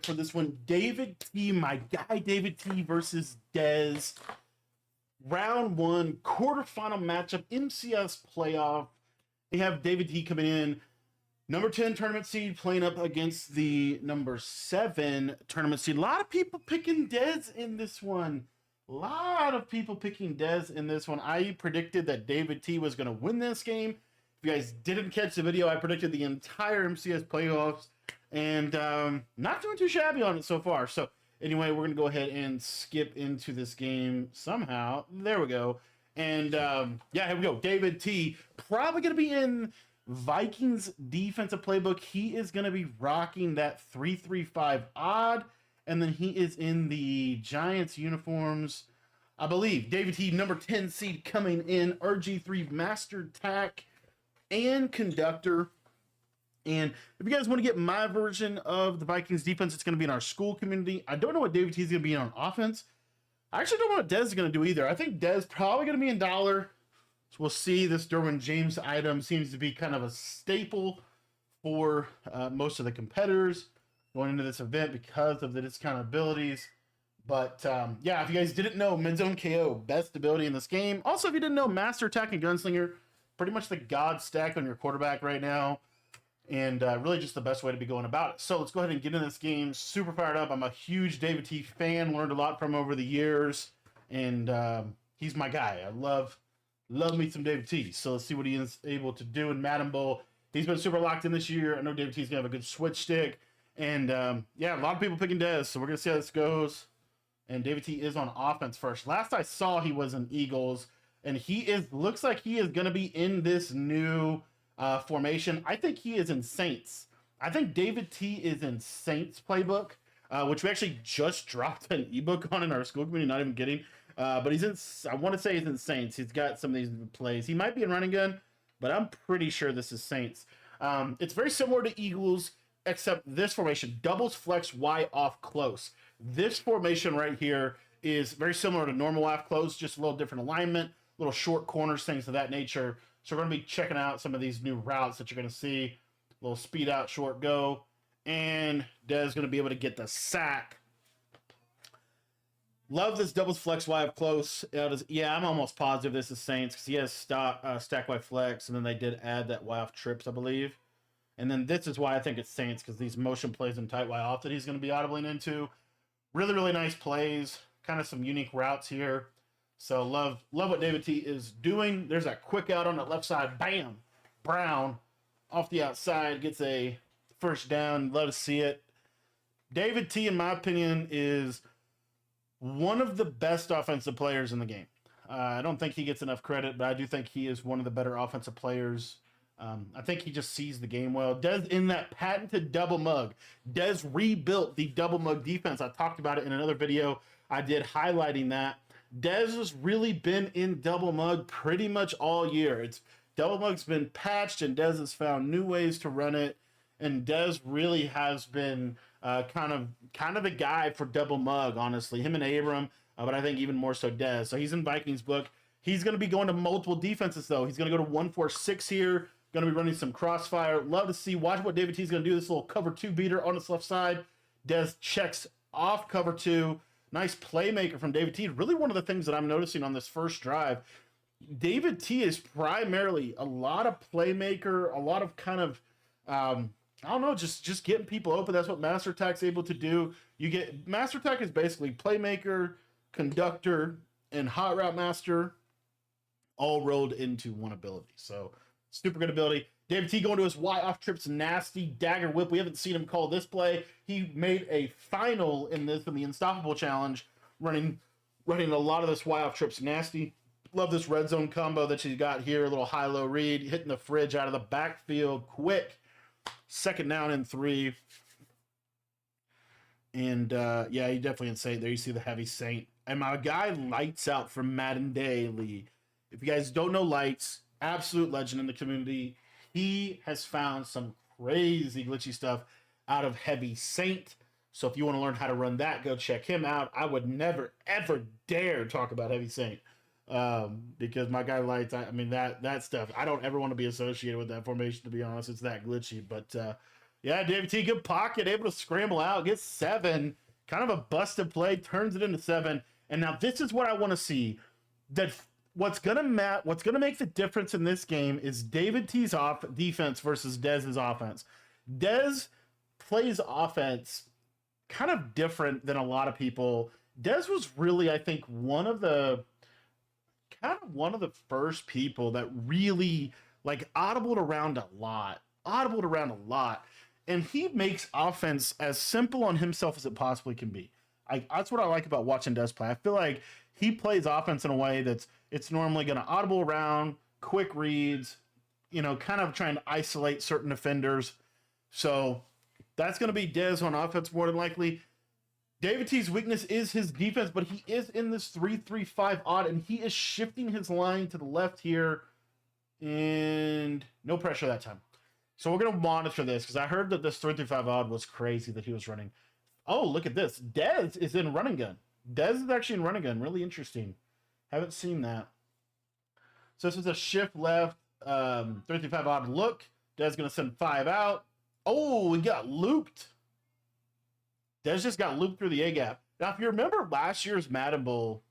for this one. David T, my guy David T versus Dez. Round one, quarterfinal matchup, MCS playoff. They have David T coming in, number 10 tournament seed, playing up against the number 7 tournament seed. A lot of people picking Dez in this one. A lot of people picking Dez in this one. I predicted that David T was going to win this game. If you guys didn't catch the video, I predicted the entire MCS playoffs, and not doing too shabby on it so far. So anyway, we're going to go ahead and skip into this game somehow. There we go. And yeah, here we go. David T, probably going to be in Vikings defensive playbook. He is going to be rocking that 3-3-5 odd. And then he is in the Giants uniforms, I believe. David T, number 10 seed coming in. RG3 Master Tack and Conductor. And if you guys want to get my version of the Vikings defense, it's going to be in our school community. I don't know what David T is going to be on offense. I actually don't know what Dez is going to do either. I think Dez probably going to be in dollar. So we'll see. This Derwin James item seems to be kind of a staple for most of the competitors going into this event because of its kind of abilities. But yeah, if you guys didn't know, Mid Zone KO, best ability in this game. Also, if you didn't know, Master Attack and Gunslinger, pretty much the god stack on your quarterback right now. And really just the best way to be going about it. So let's go ahead and get in this game. Super fired up. I'm a huge David T fan. Learned a lot from him over the years. And he's my guy. I love me some David T. So let's see what he is able to do in Madden Bowl. He's been super locked in this year. I know David T's going to have a good switch stick. And yeah, a lot of people picking Dez. So we're going to see how this goes. And David T is on offense first. Last I saw, he was in Eagles. And looks like he is going to be in this new formation. I think he is in Saints. I think David T is in Saints playbook, which we actually just dropped an ebook on in our school community. Not even kidding. But he's in. I want to say he's in Saints. He's got some of these plays. He might be in running gun, but I'm pretty sure this is Saints. It's very similar to Eagles, except this formation doubles flex Y off close. This formation right here is very similar to normal off close, just a little different alignment, little short corners, things of that nature. So we're going to be checking out some of these new routes that you're going to see. A little speed out, short go. And Dez going to be able to get the sack. Love this doubles flex Y up close. Yeah, I'm almost positive this is Saints because he has stack Y flex. And then they did add that Y off trips, I believe. And then this is why I think it's Saints, because these motion plays and tight Y off that he's going to be audibling into. Really, really nice plays. Kind of some unique routes here. So love what David T is doing. There's that quick out on the left side. Bam! Brown off the outside gets a first down. Love to see it. David T, in my opinion, is one of the best offensive players in the game. I don't think he gets enough credit, but I do think he is one of the better offensive players. I think he just sees the game well. Dez in that patented double mug. Dez rebuilt the double mug defense. I talked about it in another video I did highlighting that. Dez has really been in double mug pretty much all year. Double mug's been patched, and Dez has found new ways to run it. And Dez really has been kind of a guy for double mug, honestly. Him and Abram, but I think even more so Dez. So he's in Vikings book. He's going to be going to multiple defenses, though. He's going to go to 1-4-6 here. Going to be running some crossfire. Love to see. Watch what David T's going to do. This little cover 2 beater on his left side. Dez checks off cover 2. Nice playmaker from David T. Really one of the things that I'm noticing on this first drive. David T is primarily a lot of playmaker, a lot of kind of, I don't know, just getting people open. That's what Master Attack's able to do. Master Attack is basically playmaker, conductor, and hot route master all rolled into one ability. So super good ability. David T going to his Y off trips, nasty dagger whip. We haven't seen him call this play. He made a final in the Unstoppable Challenge, running a lot of this Y off trips, nasty. Love this red zone combo that she's got here. A little high-low read, hitting the fridge out of the backfield quick. Second down and 3. And yeah, he definitely insane. There you see the heavy Saint. And my guy Lights Out from Madden Daily. If you guys don't know Lights, absolute legend in the community. He has found some crazy glitchy stuff out of Heavy Saint. So if you want to learn how to run that, go check him out. I would never, ever dare talk about Heavy Saint. Because my guy Lights, I mean, that stuff, I don't ever want to be associated with that formation, to be honest. It's that glitchy. But Yeah, David T, good pocket, able to scramble out, get 7. Kind of a busted play, turns it into 7. And now this is what I want to see. That what's gonna make the difference in this game is David T's off defense versus Dez's offense. Dez plays offense kind of different than a lot of people. Dez was really, I think, one of the first people that really like audibled around a lot, and he makes offense as simple on himself as it possibly can be. That's what I like about watching Dez play. I feel like he plays offense in a way that's it's normally going to audible around, quick reads, kind of trying to isolate certain defenders. So that's going to be Dez on offense more than likely. David T's weakness is his defense, but he is in this 3-3-5 odd, and he is shifting his line to the left here, and no pressure that time. So we're going to monitor this, because I heard that this 3-3-5 odd was crazy that he was running. Oh, look at this. Dez is in running gun. Dez is actually in running gun. Really interesting. Haven't seen that. So this is a shift left, 3-3-5 odd look. Dez going to send 5 out. Oh, we got looped. Dez just got looped through the A gap. Now, if you remember last year's Madden Bowl,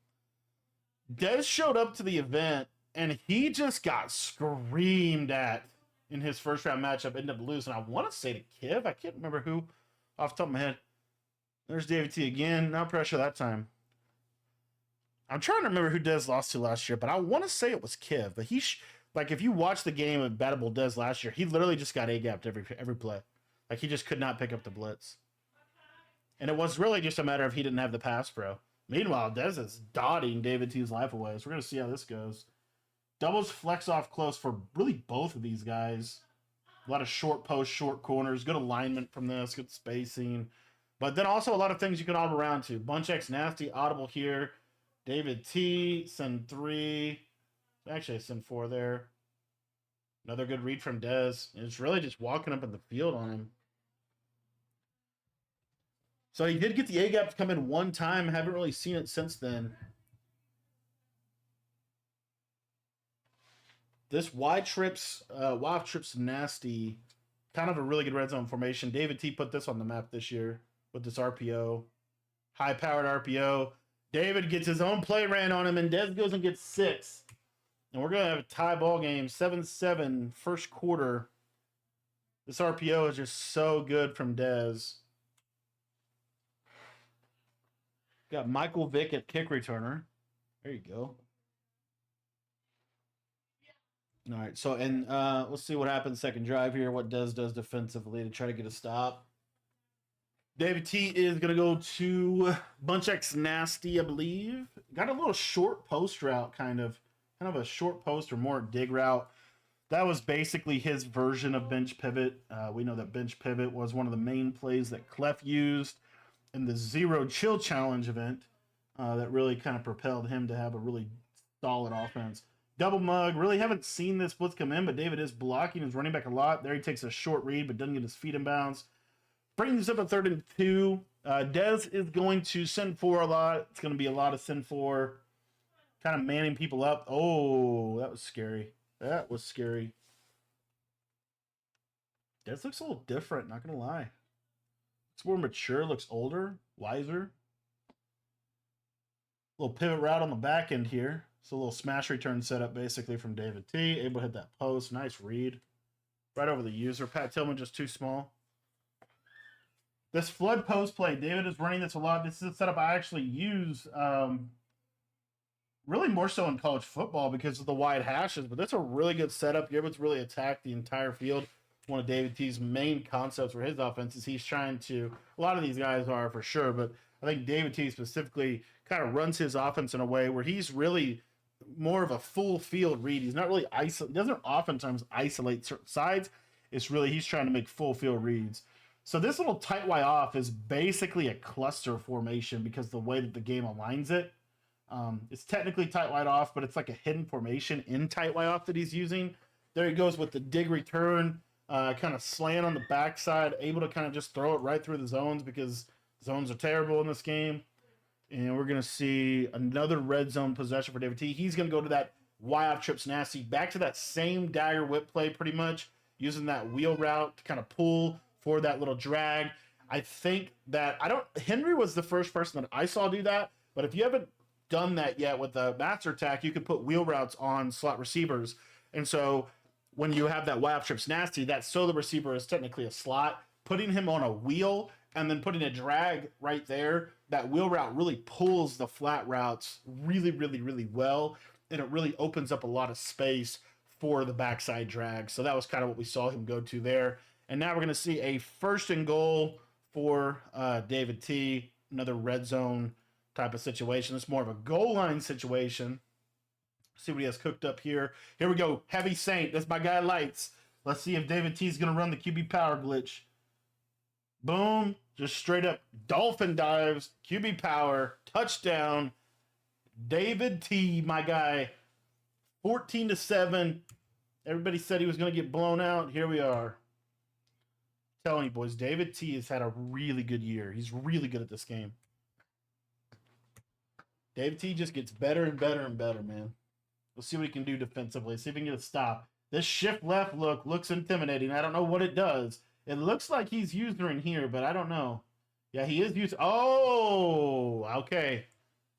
Dez showed up to the event and he just got screamed at in his first round matchup, ended up losing. I want to say to Kiv. I can't remember who off the top of my head. There's David T again. No pressure that time. I'm trying to remember who Dez lost to last year, but I want to say it was Kiv. But like if you watch the game of Battle Bowl Dez last year, he literally just got A-gapped every play. Like he just could not pick up the blitz. And it was really just a matter of he didn't have the pass pro. Meanwhile, Dez is dotting David T's life away. So we're going to see how this goes. Doubles flex off close for really both of these guys. A lot of short posts, short corners. Good alignment from this. Good spacing. But then also a lot of things you can audible around to. Bunch X Nasty, audible here. David T, send 3. Actually, I send 4 there. Another good read from Dez. It's really just walking up in the field on him. So he did get the A-gap to come in one time. Haven't really seen it since then. This Y trips Nasty. Kind of a really good red zone formation. David T put this on the map this year with this RPO. High-powered RPO. David gets his own play ran on him, and Dez goes and gets 6. And we're going to have a tie ball game. 7-7, first quarter. This RPO is just so good from Dez. Got Michael Vick at kick returner. There you go. All right, so and let's see what happens second drive here. What Dez does defensively to try to get a stop. David T is gonna go to Bunch X Nasty, I believe. Got a little short post route, kind of a short post or more dig route. That was basically his version of bench pivot. We know that bench pivot was one of the main plays that Clef used in the Zero Chill Challenge event that really kind of propelled him to have a really solid offense. Double mug. Really haven't seen this blitz come in, but David is blocking his running back a lot. There he takes a short read, but doesn't get his feet in bounds. Brings up a 3rd and 2. Dez is going to send 4 a lot. It's going to be a lot of send 4. Kind of manning people up. Oh, that was scary. That was scary. Dez looks a little different, not going to lie. Looks more mature, looks older, wiser. Little pivot route on the back end here. So a little smash return setup basically from David T. Able to hit that post. Nice read. Right over the user. Pat Tillman just too small. This flood post play, David is running this a lot. This is a setup I actually use really more so in college football because of the wide hashes, but that's a really good setup. You're able to really attack the entire field. One of David T's main concepts for his offense is he's trying to, a lot of these guys are for sure, but I think David T specifically kind of runs his offense in a way where he's really more of a full field read. He's not really doesn't oftentimes isolate certain sides. It's really, he's trying to make full field reads. So this little tight Y off is basically a cluster formation because the way that the game aligns it. It's technically tight Y off, but it's like a hidden formation in tight Y off that he's using. There he goes with the dig return, kind of slant on the backside, able to kind of just throw it right through the zones because zones are terrible in this game. And we're going to see another red zone possession for David T. He's going to go to that Y off trips Nasty, back to that same dagger whip play pretty much, using that wheel route to kind of pull for that little drag. I think that Henry was the first person that I saw do that, but if you haven't done that yet with the master attack, you can put wheel routes on slot receivers. And so when you have that Y trips nasty, that solo receiver is technically a slot. Putting him on a wheel and then putting a drag right there, that wheel route really pulls the flat routes really, really, really well. And it really opens up a lot of space for the backside drag. So that was kind of what we saw him go to there. And now we're going to see a 1st and goal for David T. Another red zone type of situation. It's more of a goal line situation. See what he has cooked up here. Here we go. Heavy Saint. That's my guy Lights. Let's see if David T is going to run the QB power glitch. Boom. Just straight up dolphin dives. QB power. Touchdown. David T, my guy. 14-7. Everybody said he was going to get blown out. Here we are. I'm telling you, boys, David T has had a really good year. He's really good at this game. David T just gets better and better and better, man. We'll see what he can do defensively. See if he can get a stop. This shift left look looks intimidating. I don't know what it does. It looks like he's using in here, but I don't know. Yeah, he is using. Oh, okay.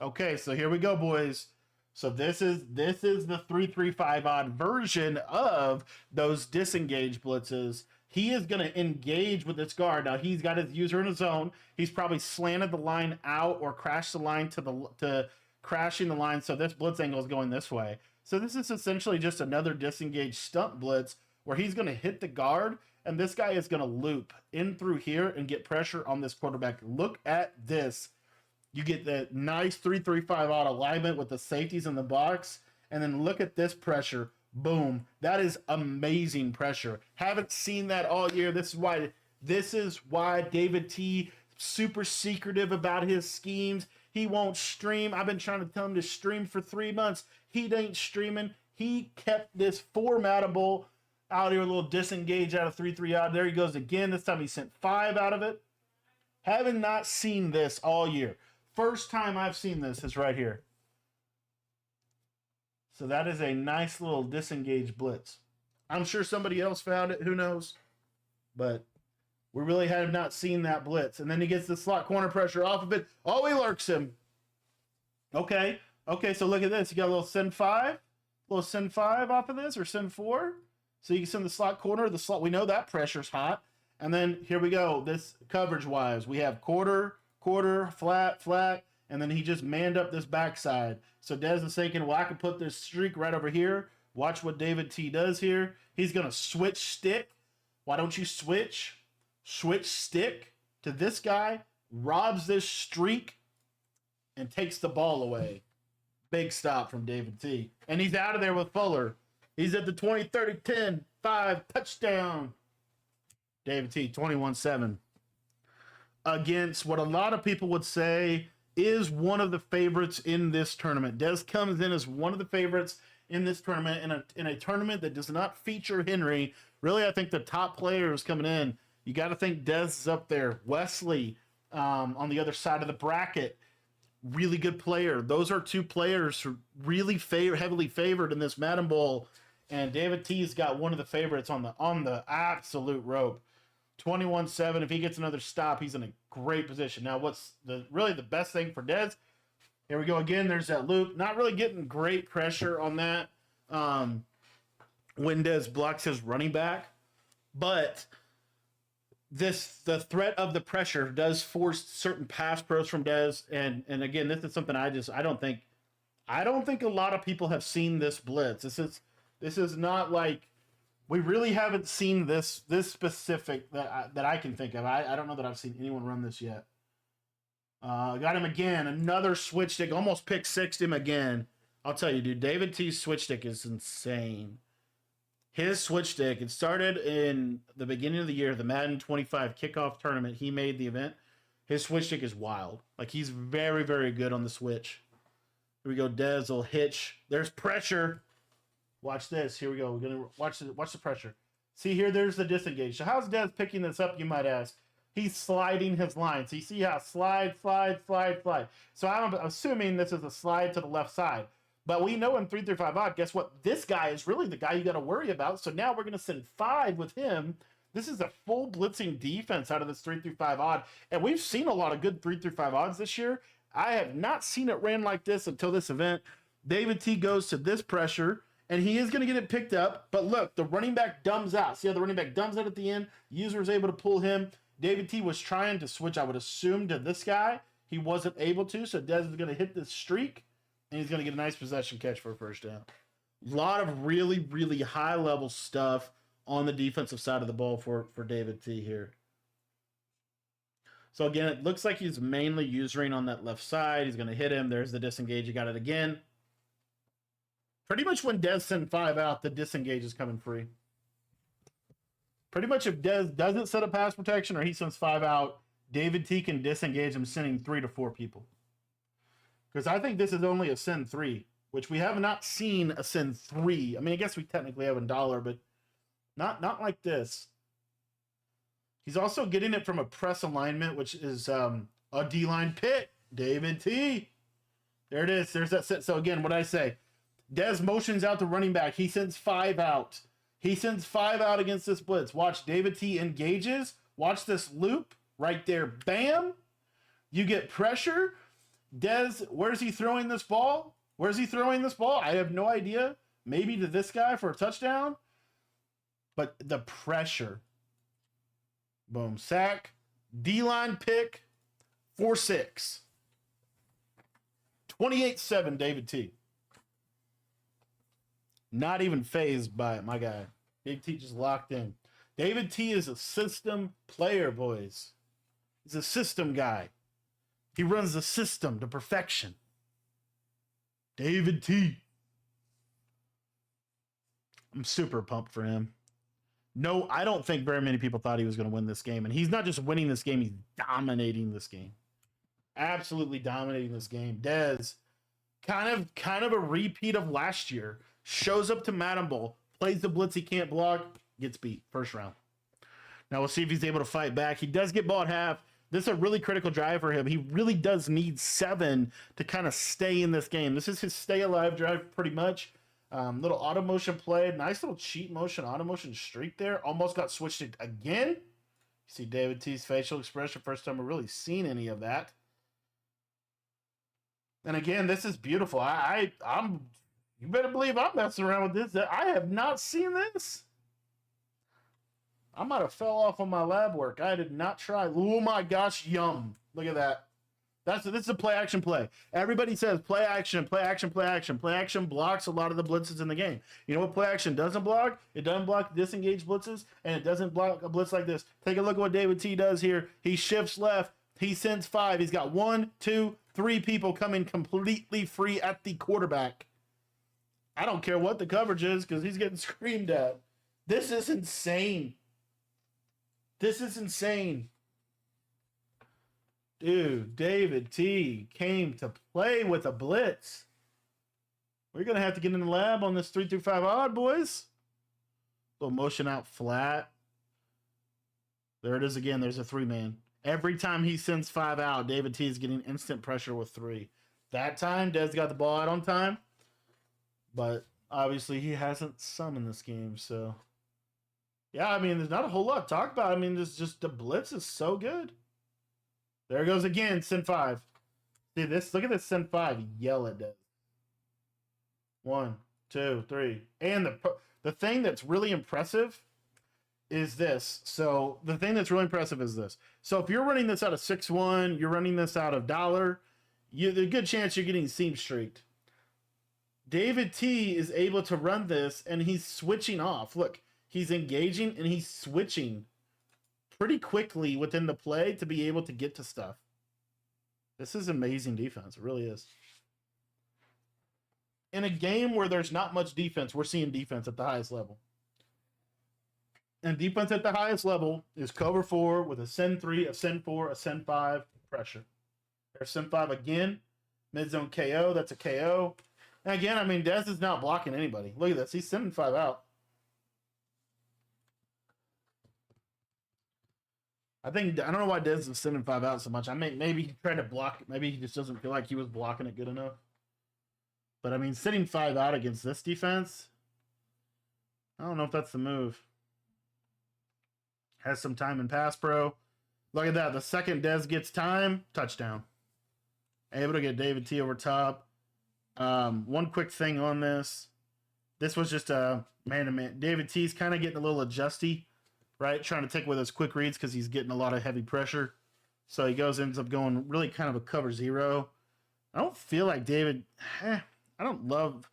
Okay, so here we go, boys. So this is the 3-3-5 odd version of those disengage blitzes. He is going to engage with this guard. Now he's got his user in his zone. He's probably slanted the line out or crashed the line to crashing the line. So this blitz angle is going this way. So this is essentially just another disengage stunt blitz where he's going to hit the guard and this guy is going to loop in through here and get pressure on this quarterback. Look at this. You get the nice 3-3-5 odd alignment with the safeties in the box. And then look at this pressure. Boom. That is amazing pressure. Haven't seen that all year. This is why David T super secretive about his schemes. He won't stream. I've been trying to tell him to stream for 3 months. He ain't streaming. He kept this formatable out here, a little disengage out of 3-3 odd. There he goes again. This time he sent 5 out of it. Haven't not seen this all year. First time I've seen this is right here. So that is a nice little disengage blitz. I'm sure somebody else found it. Who knows? But we really have not seen that blitz. And then he gets the slot corner pressure off of it. Oh, he lurks him. Okay. Okay, so look at this. You got a little send 5. A little send 5 off of this, or send 4. So you can send the slot corner. The slot. We know that pressure's hot. And then here we go. This coverage-wise, we have quarter, flat, and then he just manned up this backside. So Dez is thinking, well, I can put this streak right over here. Watch what David T does here. He's going to switch stick. Why don't you switch? Switch stick to this guy, robs this streak, and takes the ball away. Big stop from David T. And he's out of there with Fuller. He's at the 20, 30, 10, 5, touchdown. David T, 21-7. Against what a lot of people would say is one of the favorites in this tournament. Dez comes in as one of the favorites in this tournament, in a tournament that does not feature Henry. Really, I think the top players coming in, you got to think Dez is up there. Wesley on the other side of the bracket, really good player. Those are 2 players who really heavily favored in this Madden Bowl, and David T's got one of the favorites on the absolute rope. 21-7. If he gets another stop, he's in a great position. Now, what's really the best thing for Dez? Here we go again. There's that loop. Not really getting great pressure on that when Dez blocks his running back. But the threat of the pressure does force certain pass pros from Dez. And again, this is something I don't think a lot of people have seen this blitz. This is not like, we really haven't seen this specific that I can think of. I don't know that I've seen anyone run this yet. Got him again. Another switch stick. Almost pick sixed him again. I'll tell you, dude, David T's switch stick is insane. His switch stick, it started in the beginning of the year, the Madden 25 kickoff tournament. He made the event. His switch stick is wild. Like, he's very, very good on the switch. Here we go. Dez will hitch. There's pressure. Watch this. Here we go. We're gonna watch the pressure. See here, there's the disengage. So how's Dez picking this up, you might ask? He's sliding his line. So you see how slide. So I'm assuming this is a slide to the left side. But we know in 3-3-5 odd, guess what? This guy is really the guy you got to worry about. So now we're going to send 5 with him. This is a full blitzing defense out of this 3 through 5 odd. And we've seen a lot of good 3 through 5 odds this year. I have not seen it ran like this until this event. David T goes to this pressure, and he is going to get it picked up. But look, the running back dumbs out. See how the running back dumbs out at the end? User was able to pull him. David T was trying to switch, I would assume, to this guy. He wasn't able to, so Dez is going to hit this streak, and he's going to get a nice possession catch for a first down. A lot of really, really high-level stuff on the defensive side of the ball for David T here. So again, it looks like he's mainly using on that left side. He's going to hit him. There's the disengage. He got it again. Pretty much when Dez sends 5 out, the disengage is coming free. Pretty much if Dez doesn't set a pass protection or he sends 5 out, David T can disengage him, sending 3 to 4 people. Because I think this is only a send 3, which we have not seen a send 3. I mean, I guess we technically have a dollar, but not like this. He's also getting it from a press alignment, which is a D-line pick. David T. There it is. There's that set. So again, what I say, Dez motions out the running back. He sends 5 out. He sends 5 out against this blitz. Watch, David T engages. Watch this loop right there. Bam. You get pressure. Dez, where's he throwing this ball? Where's he throwing this ball? I have no idea. Maybe to this guy for a touchdown. But the pressure. Boom. Sack. D-line pick. 4-6. 28-7, David T. Not even phased by it, my guy. Big T just locked in. David T is a system player, boys. He's a system guy. He runs the system to perfection. David T. I'm super pumped for him. No, I don't think very many people thought he was going to win this game. And he's not just winning this game, he's dominating this game. Absolutely dominating this game. Dez, kind of a repeat of last year. Shows up to Madden Bowl, plays the blitz he can't block, gets beat first round. Now we'll see if he's able to fight back. He does get ball at half. This is a really critical drive for him. He really does need 7 to kind of stay in this game. This is his stay alive drive pretty much. Little auto motion play. Nice little cheat motion, auto motion streak there. Almost got switched again. You see David T's facial expression. First time we've really seen any of that. And again, this is beautiful. I'm you better believe I'm messing around with this. I have not seen this. I might have fell off on my lab work. I did not try. Oh my gosh, yum. Look at that. This is a play action play. Everybody says play action, play action, play action. Play action blocks a lot of the blitzes in the game. You know what play action doesn't block? It doesn't block disengaged blitzes, and it doesn't block a blitz like this. Take a look at what David T does here. He shifts left. He sends 5. He's got 1, 2, 3 people coming completely free at the quarterback. I don't care what the coverage is because he's getting screamed at. This is insane. This is insane. Dude, David T came to play with a blitz. We're going to have to get in the lab on this 3 through 5 odd, boys. Little motion out flat. There it is again. There's a 3-man. Every time he sends 5 out, David T is getting instant pressure with 3. That time, Dez got the ball out on time. But obviously he hasn't summoned this game, so yeah, I mean, there's not a whole lot to talk about. I mean, there's just the blitz is so good. There it goes again, send 5. See this? Look at this send 5. Yell at Dez. 1, 2, 3. And the thing that's really impressive is this. So the thing that's really impressive is this. So if you're running this out of 6-1, you're running this out of dollar, there's a good chance you're getting seam streaked. David T is able to run this, and he's switching off. Look, he's engaging, and he's switching pretty quickly within the play to be able to get to stuff. This is amazing defense. It really is. In a game where there's not much defense, we're seeing defense at the highest level. And defense at the highest level is cover 4 with a send 3, a send 4, a send 5, pressure. There's send 5 again. Mid-zone KO. That's a KO. And again, I mean, Dez is not blocking anybody. Look at this. He's sending 5 out. I don't know why Dez is sending 5 out so much. I mean, maybe he tried to block it. Maybe he just doesn't feel like he was blocking it good enough. But, I mean, sending 5 out against this defense, I don't know if that's the move. has some time in pass pro. Look at that. The second Dez gets time, touchdown. Able to get David T over top. One quick thing on this. This was just a man-to-man. David T's kind of getting a little adjusty, right? Trying to take with his quick reads because he's getting a lot of heavy pressure. So he ends up going really kind of a cover zero. I don't feel like David... I don't love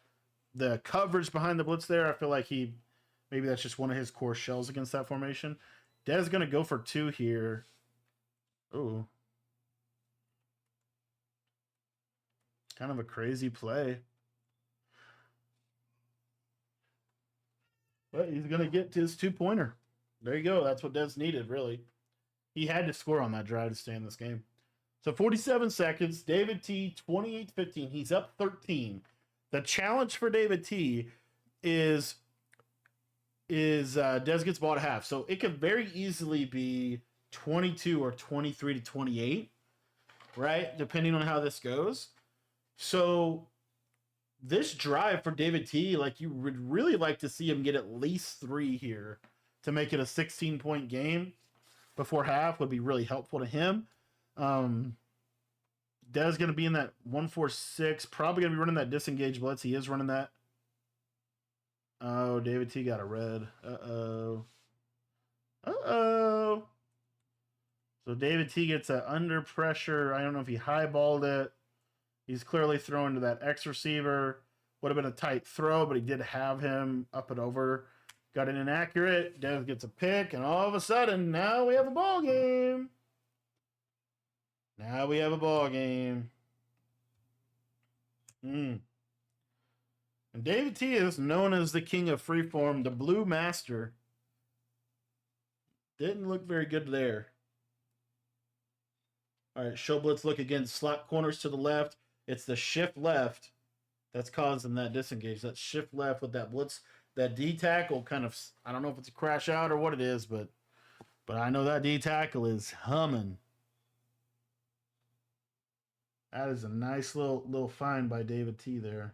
the coverage behind the blitz there. I feel like maybe that's just one of his core shells against that formation. Dez going to go for 2 here. Ooh. Kind of a crazy play. But he's going to get to his 2-pointer. There you go. That's what Dez needed, really. He had to score on that drive to stay in this game. So 47 seconds. David T, 28-15. He's up 13. The challenge for David T is Dez gets ball at half. So it could very easily be 22 or 23-28, right? Depending on how this goes. So this drive for David T, like you would really like to see him get at least 3 here to make it a 16-point game before half would be really helpful to him. Dez going to be in that 1-4-6, probably going to be running that disengage blitz. He is running that. Oh, David T got a red. Uh-oh. So David T gets a under pressure. I don't know if he highballed it. He's clearly throwing to that X receiver. Would have been a tight throw, but he did have him up and over. Got it inaccurate. Dez gets a pick, and all of a sudden, now we have a ball game. And David T is known as the king of freeform, the blue master. Didn't look very good there. All right, show blitz look again. Slot corners to the left. It's the shift left that's causing that disengage. That shift left with that blitz. That D tackle kind of, I don't know if it's a crash out or what it is, but I know that D tackle is humming. That is a nice little find by David T there.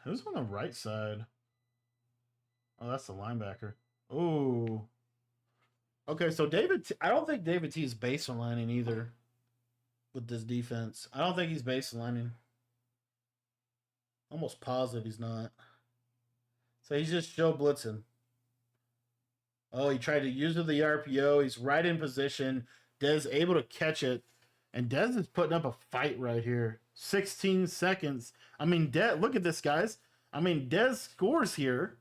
Who's on the right side? Oh, that's the linebacker. Oh. Okay, so I don't think David T is baselining either with this defense. I don't think he's baselining. Almost positive he's not. So he's just show blitzing. Oh, he tried to use the RPO. He's right in position. Dez able to catch it. And Dez is putting up a fight right here. 16 seconds. I mean, look at this, guys. I mean, Dez scores here.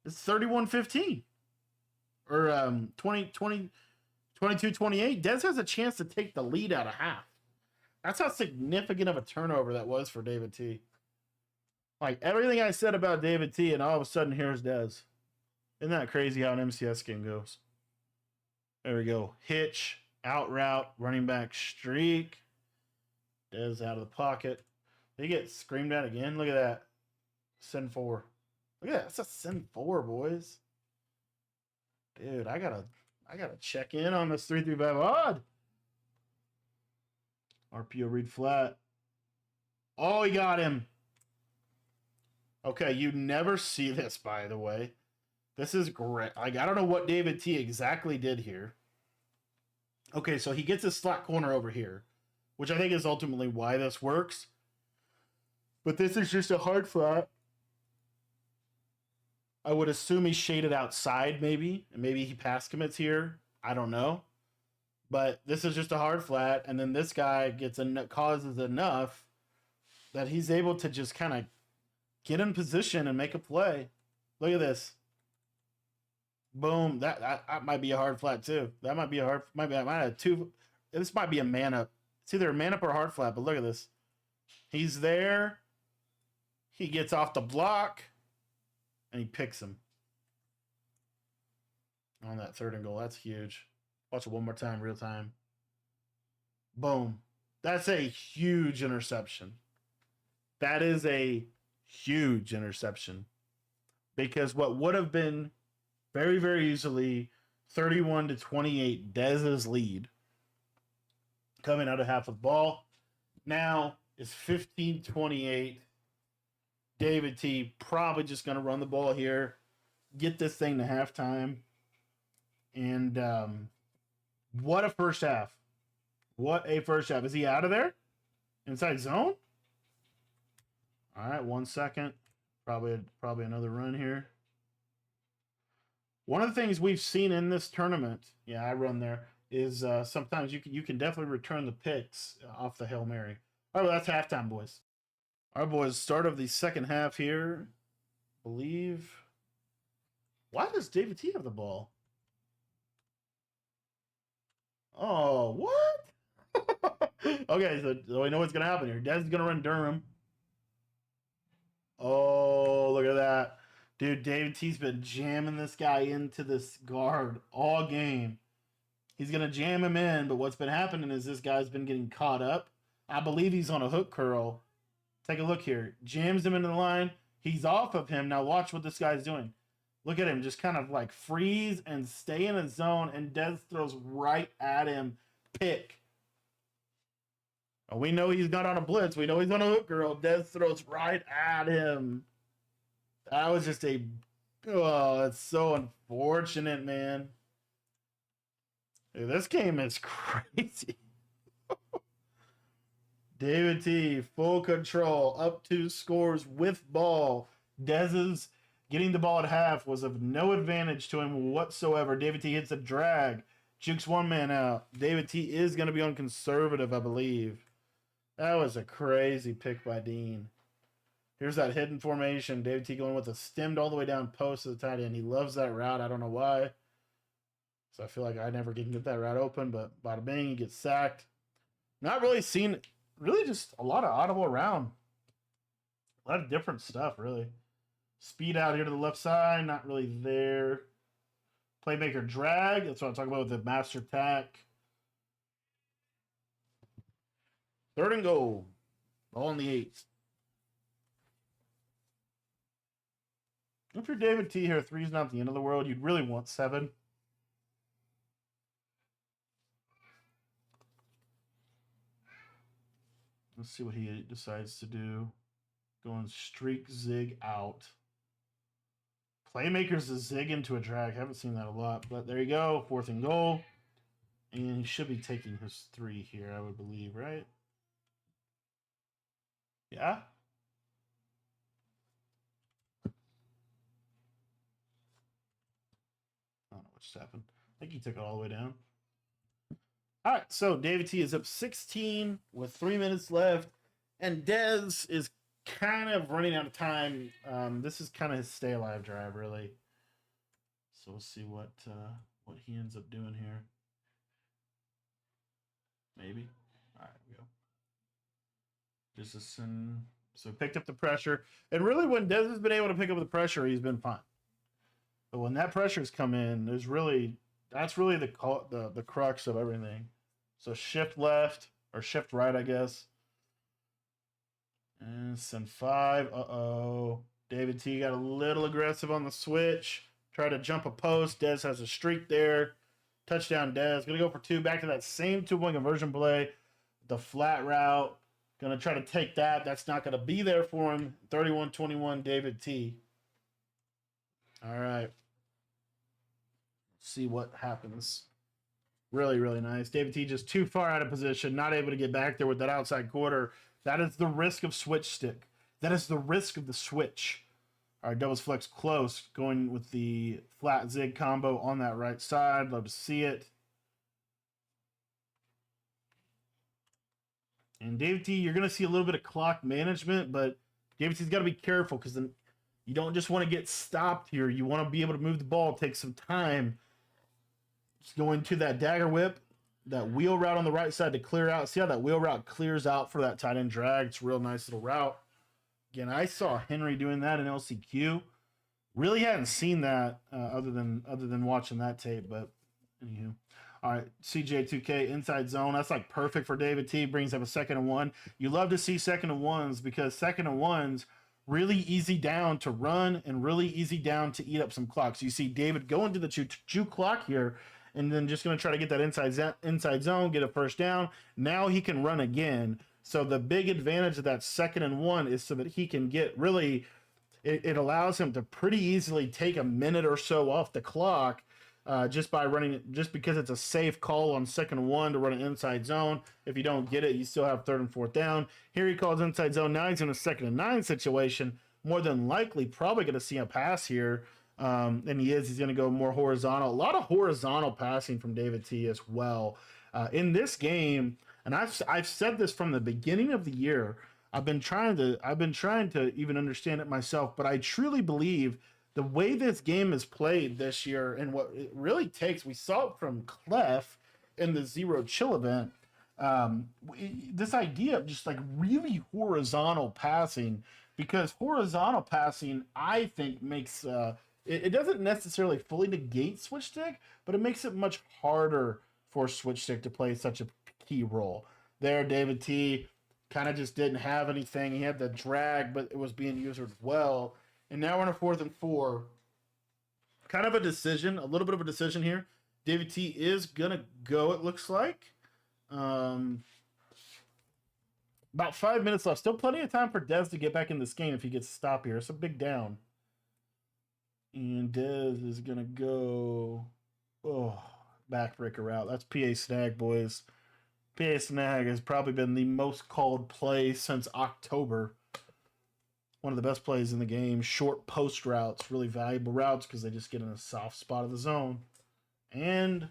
It's 31-15. Or 22-28. Dez has a chance to take the lead out of half. That's how significant of a turnover that was for David T. Like, everything I said about David T, and all of a sudden, here's Dez. Isn't that crazy how an MCS game goes? There we go. Hitch, out route, running back streak. Dez out of the pocket. They get screamed at again. Look at that. Send 4. Look at that. That's a send 4, boys. Dude, I gotta check in on this 3-3-5 odd. RPO read flat. Oh, he got him. Okay, you never see this, by the way. This is great. Like, I don't know what David T exactly did here. Okay, so he gets his slot corner over here, which I think is ultimately why this works. But this is just a hard flat. I would assume he's shaded outside, maybe. And maybe he pass commits here. I don't know. But this is just a hard flat. And then this guy causes enough that he's able to just kind of get in position and make a play. Look at this. Boom. That might be a hard flat too. That might be a might have 2. This might be a man up. It's either a man up or a hard flat, but look at this. He's there. He gets off the block and he picks him on that 3rd and goal. That's huge. Watch it one more time, real time. Boom. That's a huge interception. That is a huge interception. Because what would have been very, very easily 31-28 Dez's lead coming out of half of ball now is 15-28 David T probably just going to run the ball here, get this thing to halftime. And what a first half. What a first half. Is he out of there? Inside zone? All right, 1 second. Probably another run here. One of the things we've seen in this tournament, yeah, I run there, is sometimes you can definitely return the picks off the Hail Mary. All right, well, that's halftime, boys. All right, boys, start of the second half here. I believe. Why does David T have the ball? Oh, what? Okay, so we know what's going to happen here. Dez is going to run Durham. Oh, look at that. Dude, David T's been jamming this guy into this guard all game. He's going to jam him in, but what's been happening is this guy's been getting caught up. I believe he's on a hook curl. Take a look here. Jams him into the line. He's off of him. Now watch what this guy's doing. Look at him. Just kind of like freeze and stay in a zone, and Dez throws right at him. Pick. We know he's not on a blitz. We know he's on a hook curl. Dez throws right at him. That was just that's so unfortunate, man. Dude, this game is crazy. David T, full control, up 2 scores with ball. Dez's getting the ball at half was of no advantage to him whatsoever. David T hits a drag, jukes one man out. David T is going to be on conservative, I believe. That was a crazy pick by Dean. Here's that hidden formation. David T going with a stemmed all the way down post to the tight end. He loves that route. I don't know why. So I feel like I never can get that route open, but bada bing, he gets sacked. Not really seen, really just a lot of audible around. A lot of different stuff, really. Speed out here to the left side, not really there. Playmaker drag, that's what I'm talking about with the master tack. 3rd and goal. Ball in the 8. If you're David T here, 3's not the end of the world. You'd really want 7. Let's see what he decides to do. Going streak zig out. Playmaker's a zig into a drag. Haven't seen that a lot, but there you go. 4th and goal. And he should be taking his 3 here, I would believe, right? Yeah? I don't know what just happened. I think he took it all the way down. All right, so David T is up 16 with 3 minutes left, and Dez is kind of running out of time. This is kind of his stay alive drive, really. So we'll see what he ends up doing here. Maybe. All right, we go. So picked up the pressure, and really, when Dez has been able to pick up the pressure, he's been fine. But when that pressure's come in, that's really the crux of everything. So shift left or shift right, I guess. And send 5. Uh-oh. David T got a little aggressive on the switch. Tried to jump a post. Dez has a streak there. Touchdown, Dez. Going to go for 2. Back to that same 2-point conversion play. The flat route. Going to try to take that. That's not going to be there for him. 31-21, David T. All right. See what happens. Really, really nice. David T just too far out of position, not able to get back there with that outside quarter. That is the risk of switch stick. That is the risk of the switch. All right, doubles flex close, going with the flat zig combo on that right side. Love to see it. And David T, you're going to see a little bit of clock management, but David T's got to be careful because then you don't just want to get stopped here. You want to be able to move the ball, take some time. Just going to that dagger whip, that wheel route on the right side to clear out. See how that wheel route clears out for that tight end drag? It's a real nice little route. Again, I saw Henry doing that in LCQ. Really hadn't seen that other than watching that tape, but anywho. All right, CJ2K inside zone. That's like perfect for David T. Brings up a 2nd and 1. You love to see 2nd and 1s because 2nd and 1s really easy down to run and really easy down to eat up some clock. So you see David go into the juke clock here and then just going to try to get that inside zone, get a first down. Now he can run again. So the big advantage of that 2nd and 1 is so that he can get really, it allows him to pretty easily take a minute or so off the clock just by running it, just because it's a safe call on 2nd and 1 to run an inside zone. If you don't get it, you still have 3rd and 4th down. Here he calls inside zone. Now he's in a 2nd and 9 situation. More than likely, probably going to see a pass here. And he's going to go more horizontal. A lot of horizontal passing from David T as well. In this game, and I've said this from the beginning of the year. I've been trying to even understand it myself, but I truly believe the way this game is played this year and what it really takes, we saw it from Clef in the Zero Chill event. This idea of just like really horizontal passing, because horizontal passing, I think, makes it doesn't necessarily fully negate switch stick, but it makes it much harder for switch stick to play such a key role. There, David T kind of just didn't have anything. He had the drag, but it was being used well. And now we're in a 4th and 4. Kind of a decision, a little bit of a decision here. David T is going to go, it looks like. About 5 minutes left. Still plenty of time for Dez to get back in this game if he gets a stop here. It's a big down. And Dez is going to go... Oh, backbreaker route. That's PA snag, boys. PA snag has probably been the most called play since October. One of the best plays in the game. Short post routes, really valuable routes because they just get in a soft spot of the zone. And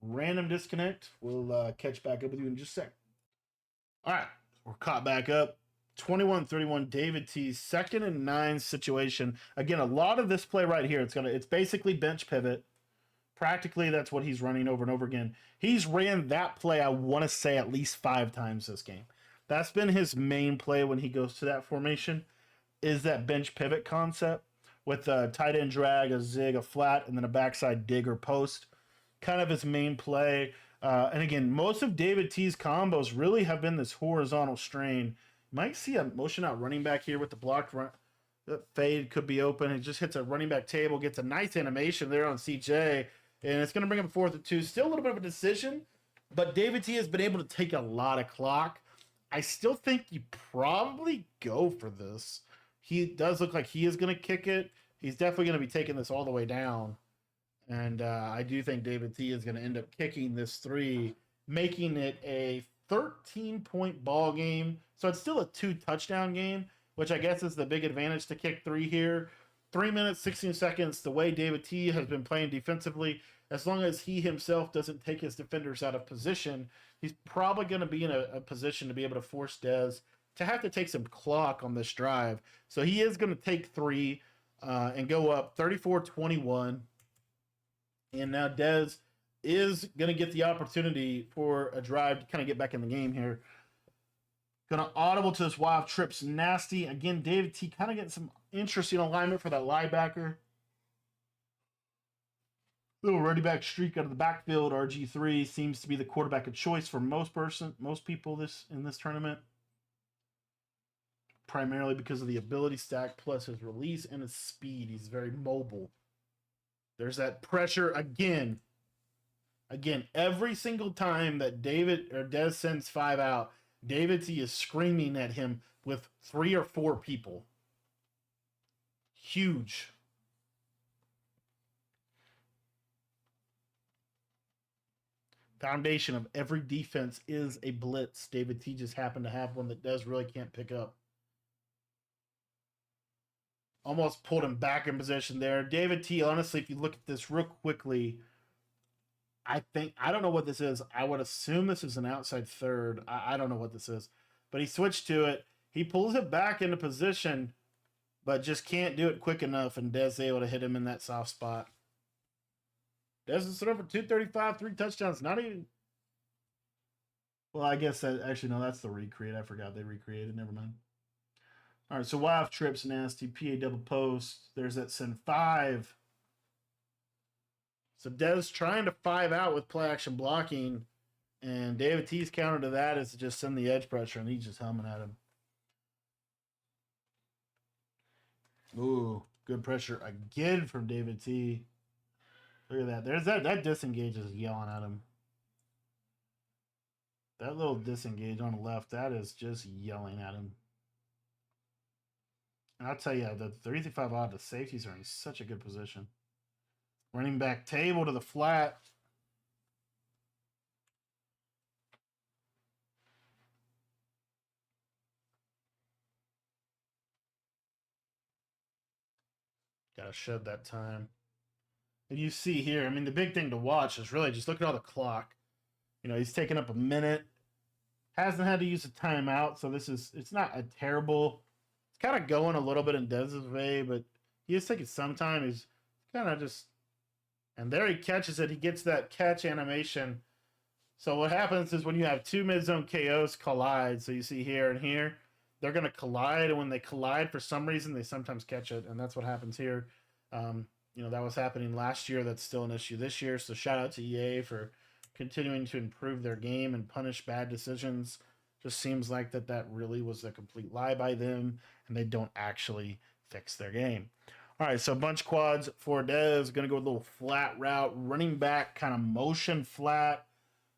random disconnect. We'll catch back up with you in just a sec. All right, we're caught back up. 21-31, David T's 2nd and 9 situation. Again, a lot of this play right here, it's basically bench pivot. Practically, that's what he's running over and over again. He's ran that play, I want to say, at least 5 times this game. That's been his main play when he goes to that formation, is that bench pivot concept with a tight end drag, a zig, a flat, and then a backside dig or post. Kind of his main play. And again, most of David T's combos really have been this horizontal strain. Might see a motion out running back here with the blocked run. The fade could be open. It just hits a running back table, gets a nice animation there on CJ, and it's going to bring him 4th and 2. Still a little bit of a decision, but David T has been able to take a lot of clock. I still think you probably go for this. He does look like he is going to kick it. He's definitely going to be taking this all the way down. And I do think David T is going to end up kicking this 3, making it a 13-point ball game. So it's still a 2-touchdown game, which I guess is the big advantage to kick 3 here. 3 minutes, 16 seconds, the way David T has been playing defensively, as long as he himself doesn't take his defenders out of position, he's probably going to be in a position to be able to force Dez to have to take some clock on this drive. So he is going to take 3 and go up 34-21. And now Dez is going to get the opportunity for a drive to kind of get back in the game here. Going to audible to this wild trips nasty. Again, David T kind of getting some interesting alignment for that linebacker. Little running back streak out of the backfield. RG3 seems to be the quarterback of choice for most people in this tournament. Primarily because of the ability stack plus his release and his speed. He's very mobile. There's that pressure again. Again, every single time that David or Dez sends 5 out, David T is screaming at him with 3 or 4 people. Huge. Foundation of every defense is a blitz. David T just happened to have one that Dez really can't pick up. Almost pulled him back in position there. David T, honestly, if you look at this real quickly, I don't know what this is. I would assume this is an outside third. I don't know what this is. But he switched to it. He pulls it back into position, but just can't do it quick enough, and Dez able to hit him in that soft spot. Dez is thrown for 235, 3 touchdowns. Not even... Well, I guess that... Actually, no, that's the recreate. I forgot they recreated. Never mind. All right, so wild trips, nasty, PA double post. There's that send 5. So Dez trying to 5 out with play action blocking, and David T's counter to that is to just send the edge pressure, and he's just helming at him. Ooh, good pressure again from David T. Look at that. There's that disengages yelling at him. That little disengage on the left, that is just yelling at him. And I'll tell you, the 3-5 odd, the safeties are in such a good position. Running back table to the flat. Got to shed that time. And you see here, I mean, the big thing to watch is really just look at all the clock. You know, he's taking up a minute. Hasn't had to use a timeout, so it's not a terrible. It's kind of going a little bit in Dez's way, but he is taking some time. He's kind of just, and there he catches it. He gets that catch animation. So what happens is when you have two mid-zone KOs collide, so you see here and here, they're going to collide, and when they collide, for some reason, they sometimes catch it, and that's what happens here. You know, that was happening last year. That's still an issue this year. So shout out to EA for continuing to improve their game and punish bad decisions. Just seems like that really was a complete lie by them, and they don't actually fix their game. All right, so bunch quads for Dez. Going to go with a little flat route, running back kind of motion flat.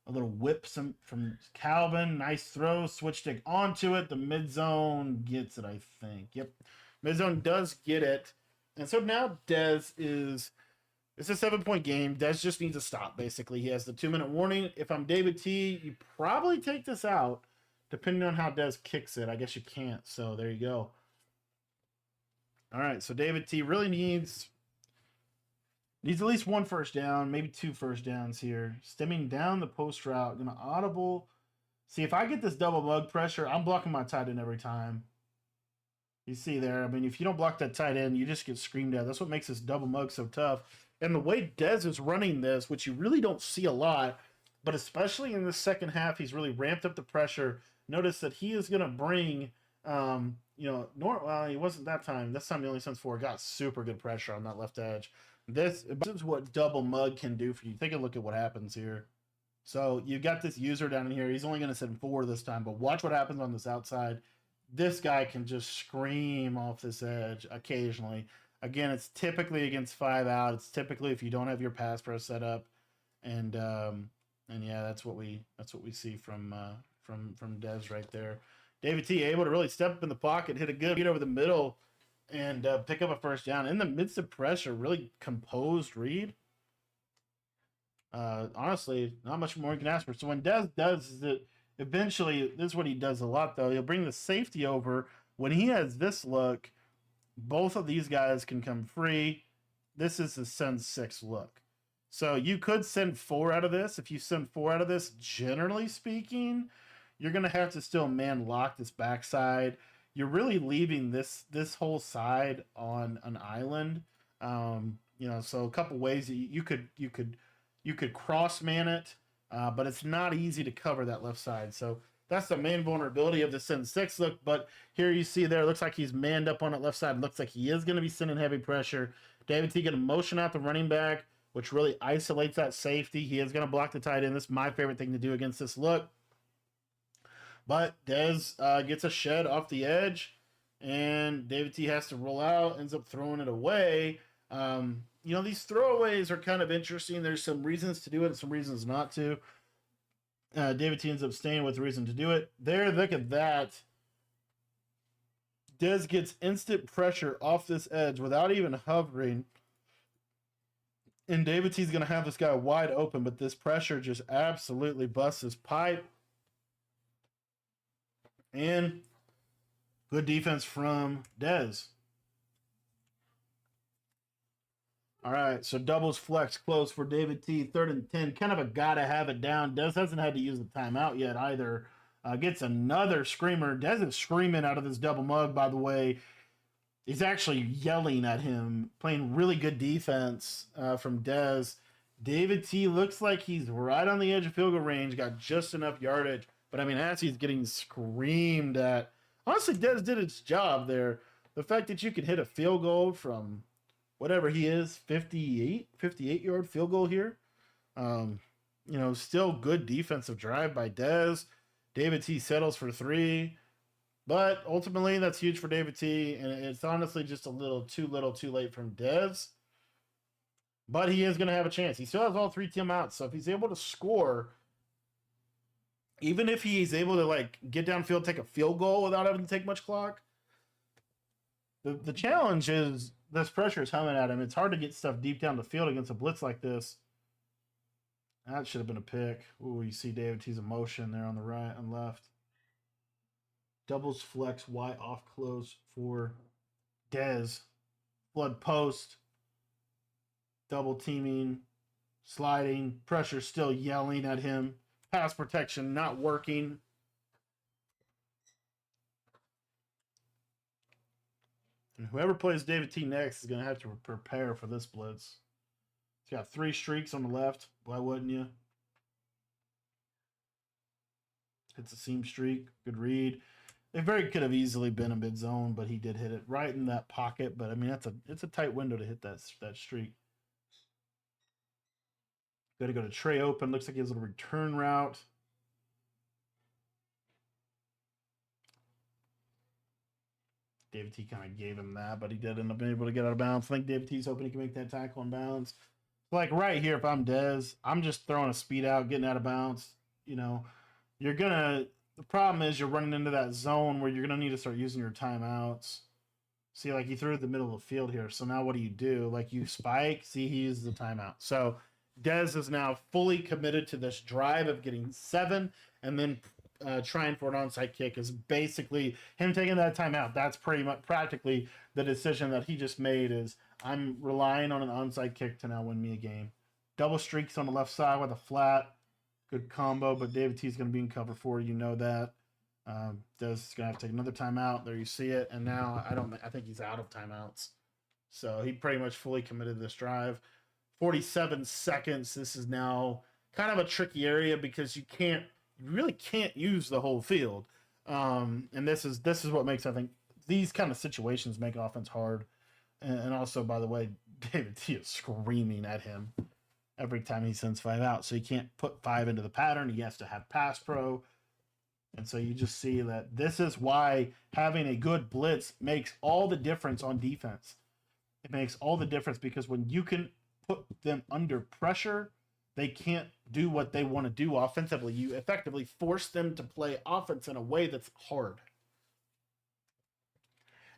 A little whip from Calvin. Nice throw. Switch stick onto it. The mid zone gets it, I think. Yep. Mid zone does get it. And so now Dez is. It's a 7-point game. Dez just needs to stop, basically. He has the 2-minute warning. If I'm David T, you probably take this out, depending on how Dez kicks it. I guess you can't. So there you go. All right. So David T really needs at least one first down, maybe 2 first downs here. Stemming down the post route, gonna audible. See, if I get this double mug pressure, I'm blocking my tight end every time. You see there, I mean, if you don't block that tight end, you just get screamed at. That's what makes this double mug so tough. And the way Dez is running this, which you really don't see a lot, but especially in the second half, he's really ramped up the pressure. Notice that he is gonna bring, well, he wasn't that time. This time he only sends 4. Got super good pressure on that left edge. This is what double mug can do for you. Take a look at what happens here. So you got this user down in here. He's only going to send 4 this time, but watch what happens on this outside. This guy can just scream off this edge occasionally. Again, it's typically against 5 out. It's typically if you don't have your pass pro set up, and yeah, that's what we see from Dez right there. David T able to really step up in the pocket, hit a good beat over the middle, and pick up a first down in the midst of pressure. Really composed read. Honestly, not much more you can ask for. So when Dez does it, eventually, this is what he does a lot, though. He'll bring the safety over. When he has this look, both of these guys can come free. This is the send 6 look. So you could send 4 out of this. If you send 4 out of this, generally speaking, you're going to have to still man lock this backside. You're really leaving this whole side on an island. So a couple ways you could cross man it, but it's not easy to cover that left side. So that's the main vulnerability of the send 6 look. But here you see there, it looks like he's manned up on that left side. It looks like he is going to be sending heavy pressure. David T going to motion out the running back, which really isolates that safety. He is going to block the tight end. This is my favorite thing to do against this look. But Dez gets a shed off the edge, and David T has to roll out, ends up throwing it away. These throwaways are kind of interesting. There's some reasons to do it and some reasons not to. David T ends up staying with the reason to do it. There, look at that. Dez gets instant pressure off this edge without even hovering. And David T's going to have this guy wide open, but this pressure just absolutely busts his pipe. And good defense from Dez. All right, so doubles flex close for David T. 3rd and 10. Kind of a gotta have it down. Dez hasn't had to use the timeout yet either. Gets another screamer. Dez is screaming out of this double mug, by the way. He's actually yelling at him, playing really good defense from Dez. David T looks like he's right on the edge of field goal range, got just enough yardage. But, I mean, as he's getting screamed at, honestly, Dez did its job there. The fact that you could hit a field goal from whatever he is, 58-yard field goal here. Still good defensive drive by Dez. David T settles for 3. But ultimately, that's huge for David T. And it's honestly just a little too late from Dez. But he is going to have a chance. He still has all 3 timeouts. So if he's able to score, even if he's able to like get downfield, take a field goal without having to take much clock, the challenge is this pressure is coming at him. It's hard to get stuff deep down the field against a blitz like this. That should have been a pick. Ooh, you see David T's emotion there on the right and left. Doubles flex Y off close for Dez. Flood post. Double teaming. Sliding. Pressure still yelling at him. Pass protection not working. And whoever plays David T next is going to have to prepare for this blitz. He's got 3 streaks on the left. Why wouldn't you? Hits a seam streak. Good read. It very could have easily been a mid zone, but he did hit it right in that pocket. But I mean, it's a tight window to hit that streak. Got to go to Trey open. Looks like he has a little return route. David T kind of gave him that, but he did end up being able to get out of bounds. I think David T's hoping he can make that tackle on bounds. Like right here, if I'm Dez, I'm just throwing a speed out, getting out of bounds. You know, the problem is you're running into that zone where you're going to need to start using your timeouts. See, like he threw it in the middle of the field here. So now what do? Like you spike. See, he uses the timeout. So Dez is now fully committed to this drive of getting 7 and then trying for an onside kick is basically him taking that timeout. That's pretty much practically the decision that he just made is I'm relying on an onside kick to now win me a game. Double streaks on the left side with a flat. Good combo, but David T is going to be in cover 4. You know that. Dez is going to have to take another timeout. There you see it. And now I think he's out of timeouts. So he pretty much fully committed this drive. 47 seconds. This is now kind of a tricky area because you really can't use the whole field. And this is what makes, I think, these kind of situations make offense hard. And also, by the way, David T is screaming at him every time he sends 5 out. So he can't put 5 into the pattern. He has to have pass pro. And so you just see that this is why having a good blitz makes all the difference on defense. It makes all the difference because when you can put them under pressure, they can't do what they want to do offensively. You effectively force them to play offense in a way that's hard.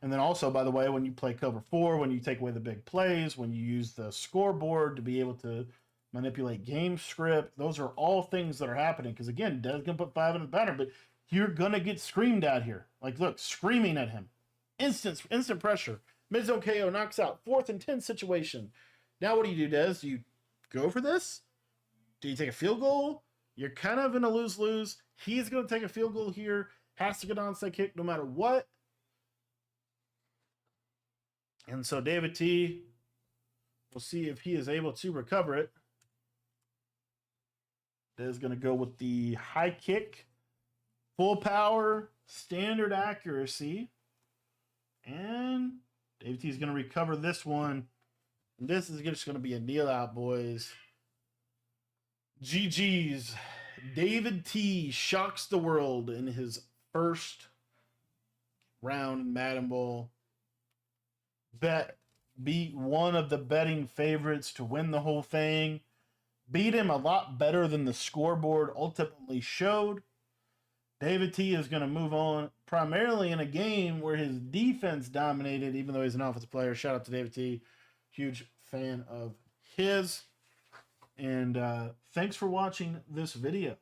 And then also, by the way, when you play cover 4, when you take away the big plays, when you use the scoreboard to be able to manipulate game script, those are all things that are happening. Because again, Dez can put 5 in the pattern, but you're gonna get screamed at here. Like, look, screaming at him, instant pressure. Mid-zone KO knocks out 4th and 10 situation. Now what do you do, Dez? Do you go for this? Do you take a field goal? You're kind of in a lose-lose. He's going to take a field goal here. Has to get an onside kick no matter what. And so David T, we'll see if he is able to recover it. Is going to go with the high kick, full power, standard accuracy. And David T is going to recover this one. And this is just going to be a kneel out, boys. GG's. David T shocks the world in his first round in Madden Bowl. Beat one of the betting favorites to win the whole thing. Beat him a lot better than the scoreboard ultimately showed. David T is going to move on primarily in a game where his defense dominated, even though he's an offensive player. Shout out to David T. Huge fan of his. And thanks for watching this video.